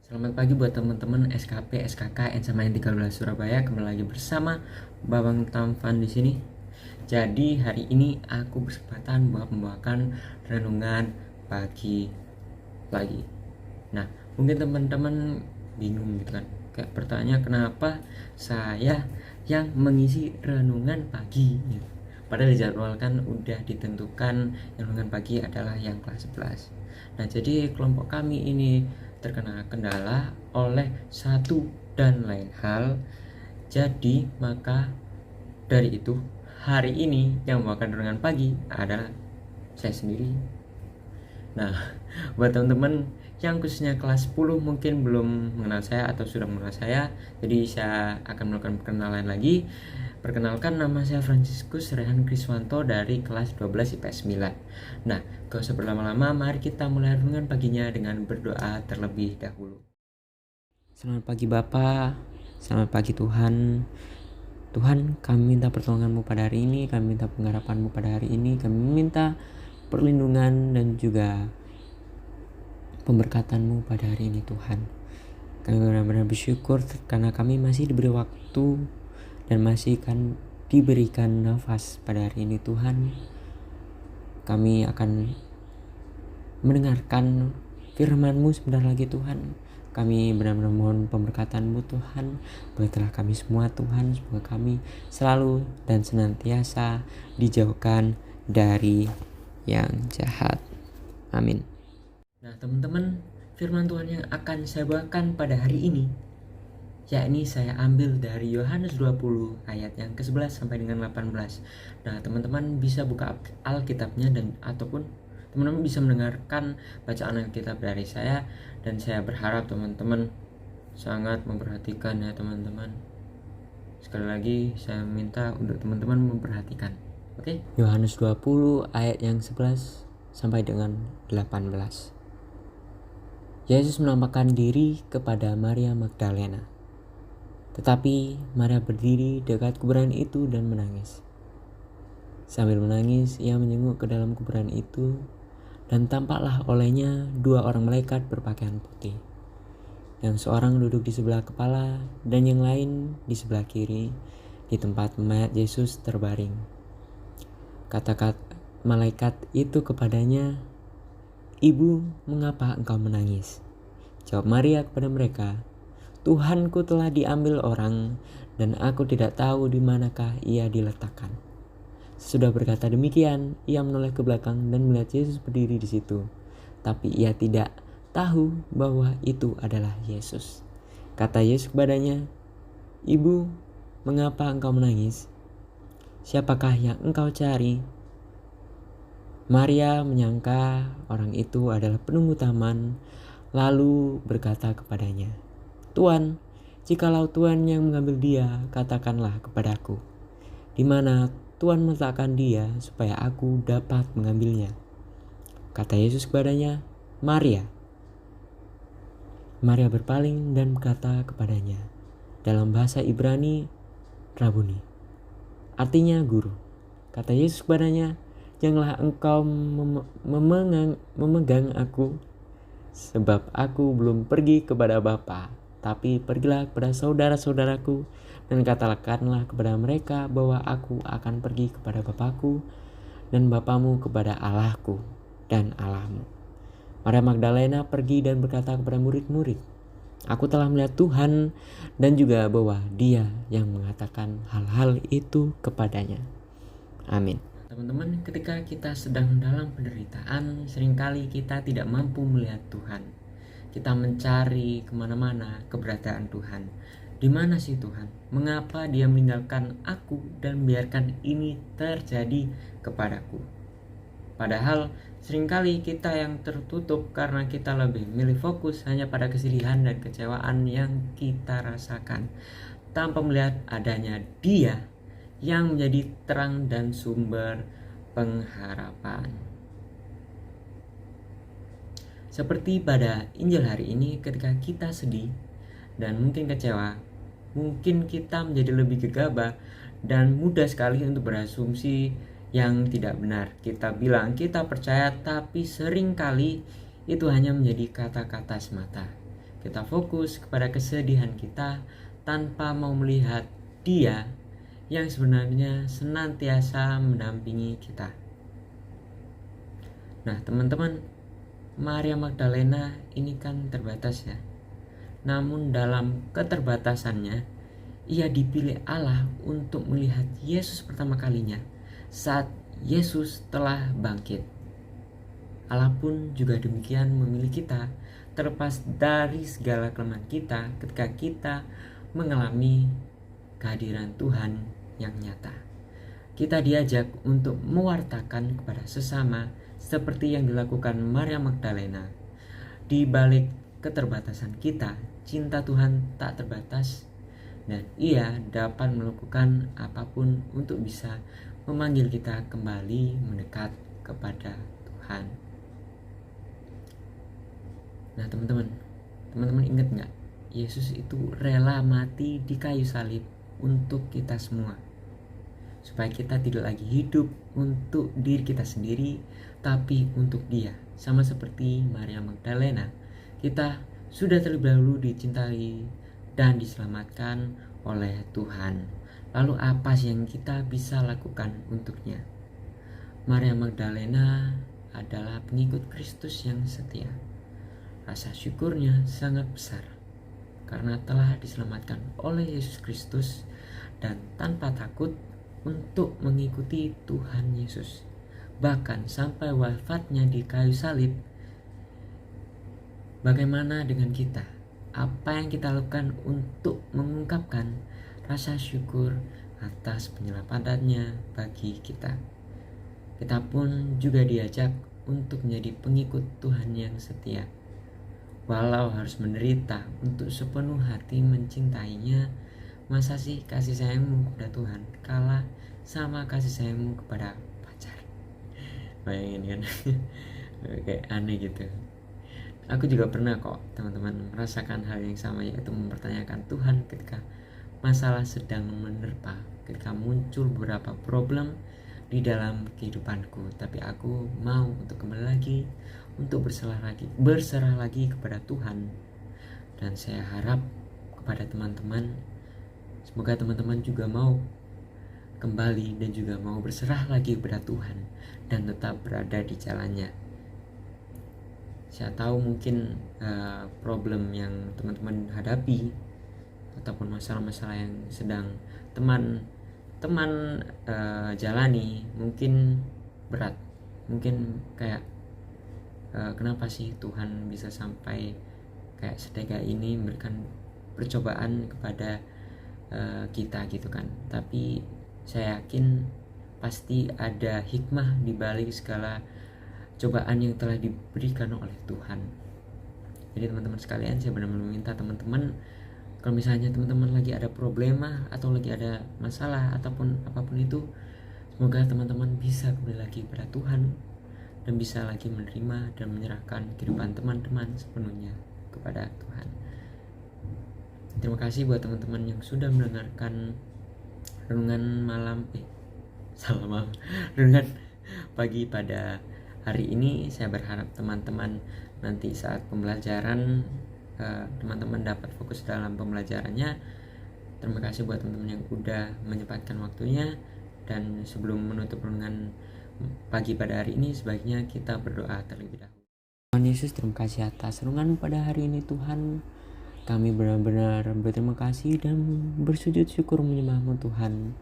Selamat pagi buat teman-teman SKP, SKK, SMA N13 Surabaya. Kembali lagi bersama Babang Tamfan di sini. Jadi hari ini aku berkesempatan buat membawakan renungan pagi lagi. Nah, mungkin teman-teman bingung gitu kan, kayak bertanya kenapa saya yang mengisi renungan pagi gitu. Padahal dijadwalkan udah ditentukan yang renungan pagi adalah yang kelas 11. Nah, jadi kelompok kami ini terkena kendala oleh satu dan lain hal. Jadi maka dari itu hari ini yang membawakan renungan pagi adalah saya sendiri. Nah, buat teman-teman yang khususnya kelas 10 mungkin belum mengenal saya atau sudah mengenal saya, jadi saya akan melakukan perkenalan lagi. Perkenalkan, nama saya Franciscus Rehan Kriswanto dari kelas 12 IPS 9. Nah, gak usah berlama-lama, mari kita mulai renungan paginya dengan berdoa terlebih dahulu. Selamat pagi Bapak, selamat pagi Tuhan. Tuhan, kami minta pertolongan-Mu pada hari ini, kami minta pengharapan-Mu pada hari ini, kami minta perlindungan dan juga pemberkatan-Mu pada hari ini Tuhan. Kami benar-benar bersyukur karena kami masih diberi waktu dan masih akan diberikan nafas pada hari ini Tuhan. Kami akan mendengarkan firman-Mu sebentar lagi Tuhan. Kami benar-benar mohon pemberkatan-Mu Tuhan. Berkatilah kami semua Tuhan. Semoga kami selalu dan senantiasa dijauhkan dari yang jahat. Amin. Nah teman-teman, firman Tuhan yang akan saya bawakan pada hari ini, yakni saya ambil dari Yohanes 20 ayat yang ke-11 sampai dengan 18. Nah teman-teman bisa buka Alkitabnya dan ataupun teman-teman bisa mendengarkan bacaan Alkitab dari saya. Dan saya berharap teman-teman sangat memperhatikan ya teman-teman. Sekali lagi saya minta untuk teman-teman memperhatikan. Oke? Yohanes 20 ayat yang 11 sampai dengan 18. Yesus menampakkan diri kepada Maria Magdalena. Tetapi Maria berdiri dekat kuburan itu dan menangis. Sambil menangis, ia menjenguk ke dalam kuburan itu, dan tampaklah olehnya dua orang malaikat berpakaian putih. Yang seorang duduk di sebelah kepala dan yang lain di sebelah kiri, di tempat mayat Yesus terbaring. Kata-kata malaikat itu kepadanya, "Ibu, mengapa engkau menangis?" Jawab Maria kepada mereka, "Tuhanku telah diambil orang, dan aku tidak tahu di manakah ia diletakkan." Sesudah berkata demikian, ia menoleh ke belakang dan melihat Yesus berdiri di situ. Tapi ia tidak tahu bahwa itu adalah Yesus. Kata Yesus kepadanya, "Ibu, mengapa engkau menangis? Siapakah yang engkau cari?" Maria menyangka orang itu adalah penunggu taman, lalu berkata kepadanya, "Tuan, jikalau Tuan yang mengambil dia, katakanlah kepadaku, di mana Tuan meletakkan dia supaya aku dapat mengambilnya." Kata Yesus kepadanya, "Maria." Maria berpaling dan berkata kepadanya, dalam bahasa Ibrani, "Rabuni," artinya guru. Kata Yesus kepadanya, "Janganlah engkau memegang aku, sebab aku belum pergi kepada Bapa, tapi pergilah kepada saudara-saudaraku dan katakanlah kepada mereka bahwa aku akan pergi kepada Bapakku dan Bapamu, kepada Allahku dan Allahmu." Maria Magdalena pergi dan berkata kepada murid-murid, "Aku telah melihat Tuhan," dan juga bahwa Dia yang mengatakan hal-hal itu kepadanya. Amin. Teman-teman, ketika kita sedang dalam penderitaan, seringkali kita tidak mampu melihat Tuhan. Kita mencari kemana-mana keberadaan Tuhan. Di mana sih Tuhan? Mengapa Dia meninggalkan aku dan membiarkan ini terjadi kepadaku? Padahal seringkali kita yang tertutup karena kita lebih memilih fokus hanya pada kesedihan dan kecewaan yang kita rasakan, tanpa melihat adanya Dia yang menjadi terang dan sumber pengharapan. Seperti pada Injil hari ini, ketika kita sedih dan mungkin kecewa, mungkin kita menjadi lebih gegabah dan mudah sekali untuk berasumsi yang tidak benar. Kita bilang kita percaya, tapi seringkali itu hanya menjadi kata-kata semata. Kita fokus kepada kesedihan kita tanpa mau melihat Dia yang sebenarnya senantiasa mendampingi kita. Nah, teman-teman, Maria Magdalena ini kan terbatas ya. Namun dalam keterbatasannya, ia dipilih Allah untuk melihat Yesus pertama kalinya saat Yesus telah bangkit. Allah pun juga demikian memilih kita terlepas dari segala kelemahan kita ketika kita mengalami kehadiran Tuhan yang nyata. Kita diajak untuk mewartakan kepada sesama seperti yang dilakukan Maria Magdalena. Di balik keterbatasan kita, cinta Tuhan tak terbatas dan Ia dapat melakukan apapun untuk bisa memanggil kita kembali mendekat kepada Tuhan. Nah, teman-teman ingat nggak? Yesus itu rela mati di kayu salib untuk kita semua, supaya kita tidak lagi hidup untuk diri kita sendiri, tapi untuk Dia. Sama seperti Maria Magdalena, kita sudah terlebih dahulu dicintai dan diselamatkan oleh Tuhan. Lalu apa sih yang kita bisa lakukan untuknya? Maria Magdalena adalah pengikut Kristus yang setia. Rasa syukurnya sangat besar karena telah diselamatkan oleh Yesus Kristus dan tanpa takut untuk mengikuti Tuhan Yesus. Bahkan sampai wafatnya di kayu salib. Bagaimana dengan kita? Apa yang kita lakukan untuk mengungkapkan rasa syukur atas penyelamatannya bagi kita? Kita pun juga diajak untuk menjadi pengikut Tuhan yang setia. Walau harus menderita untuk sepenuh hati mencintainya, masa sih kasih sayangmu kepada Tuhan kalah sama kasih sayangmu kepada pacar? Bayangin kan? Kayak aneh gitu. Aku juga pernah kok teman-teman merasakan hal yang sama, yaitu mempertanyakan Tuhan ketika masalah sedang menerpa, ketika muncul beberapa problem di dalam kehidupanku, tapi aku mau untuk kembali lagi, untuk berserah lagi kepada Tuhan. Dan saya harap kepada teman-teman, semoga teman-teman juga mau kembali dan juga mau berserah lagi kepada Tuhan dan tetap berada di jalannya. Saya tahu mungkin problem yang teman-teman hadapi ataupun masalah-masalah yang sedang teman jalani mungkin berat, mungkin kayak kenapa sih Tuhan bisa sampai kayak setega ini memberikan percobaan kepada kita gitu kan. Tapi saya yakin pasti ada hikmah di balik segala cobaan yang telah diberikan oleh Tuhan. Jadi teman-teman sekalian, saya benar-benar meminta teman-teman, kalau misalnya teman-teman lagi ada problema atau lagi ada masalah ataupun apapun itu, semoga teman-teman bisa kembali lagi kepada Tuhan dan bisa lagi menerima dan menyerahkan kehidupan teman-teman sepenuhnya kepada Tuhan. Terima kasih buat teman-teman yang sudah mendengarkan renungan renungan pagi pada hari ini. Saya berharap teman-teman nanti saat pembelajaran teman-teman dapat fokus dalam pembelajarannya. Terima kasih buat teman-teman yang udah menyempatkan waktunya. Dan sebelum menutup renungan pagi pada hari ini, sebaiknya kita berdoa terlebih dahulu. Tuhan Yesus, terima kasih atas renungan pada hari ini Tuhan. Kami benar-benar berterima kasih dan bersujud syukur menyembah-Mu Tuhan.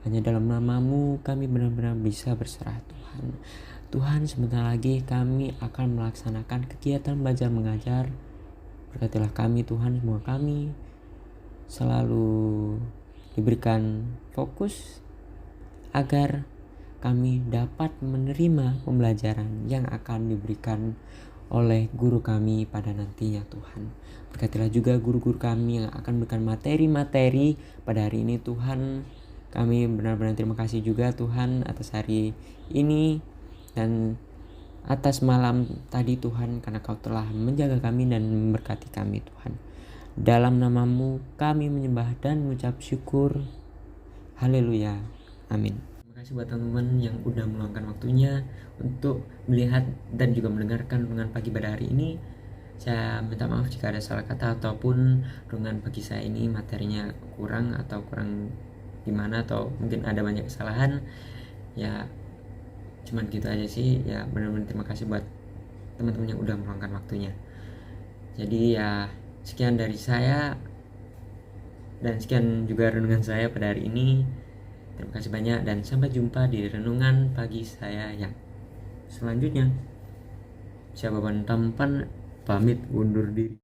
Hanya dalam nama-Mu kami benar-benar bisa berserah Tuhan. Tuhan, sebentar lagi kami akan melaksanakan kegiatan belajar mengajar. Berkatilah kami Tuhan, semoga kami selalu diberikan fokus agar kami dapat menerima pembelajaran yang akan diberikan oleh guru kami pada nantinya Tuhan. Berkatilah juga guru-guru kami yang akan memberikan materi-materi pada hari ini Tuhan. Kami benar-benar terima kasih juga Tuhan atas hari ini dan atas malam tadi Tuhan, karena Kau telah menjaga kami dan memberkati kami Tuhan. Dalam nama-Mu kami menyembah dan mengucap syukur. Haleluya. Amin. Terima kasih buat teman-teman yang udah meluangkan waktunya untuk melihat dan juga mendengarkan renungan pagi pada hari ini. Saya minta maaf jika ada salah kata ataupun dengan bagi saya ini materinya kurang atau kurang gimana, atau mungkin ada banyak kesalahan. Ya cuman gitu aja sih. Ya benar-benar terima kasih buat teman-teman yang udah meluangkan waktunya. Jadi ya sekian dari saya, dan sekian juga renungan saya pada hari ini. Terima kasih banyak dan sampai jumpa di renungan pagi saya yang selanjutnya. Saya Baban Tampan pamit undur diri.